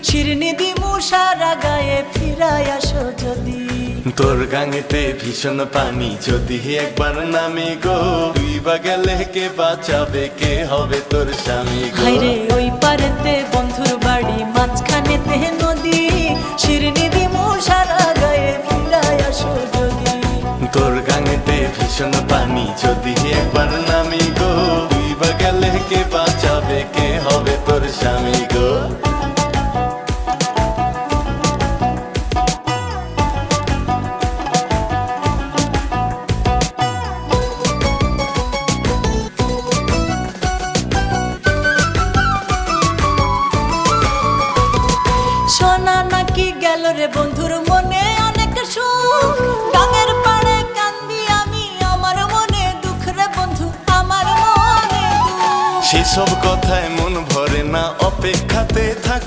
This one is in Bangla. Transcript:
শিরনি দিমু সারা গায়ে ফিরাই আসো যদি। তোর গাঙেতে ভীষণ পানি যদি একবার নামি গো, তুই বা গেলে কে বাঁচাবে, কে হবে তোর স্বামী গো? হায়রে ওই পারেতে বন্ধুর বাড়ি, মাঝখানেতে নদী, শিরনি দিমু সারা গায়ে ফিরাই আসো যদি। তোর গাঙেতে ভীষণ পানি যদি একবার নামি গো, তুই বা গেলে কে বাঁচাবে, কে হবে তোর স্বামী গো? সোনা নাকি গেল রে বন্ধুর মনে অনেক সুখ, গাঙের পাড়ে কান্দি আমি, আমার মনে দুঃখ রে বন্ধু, আমার মনে দুঃখ। সেসব কথায় মন ভরে না, অপেক্ষাতে থাক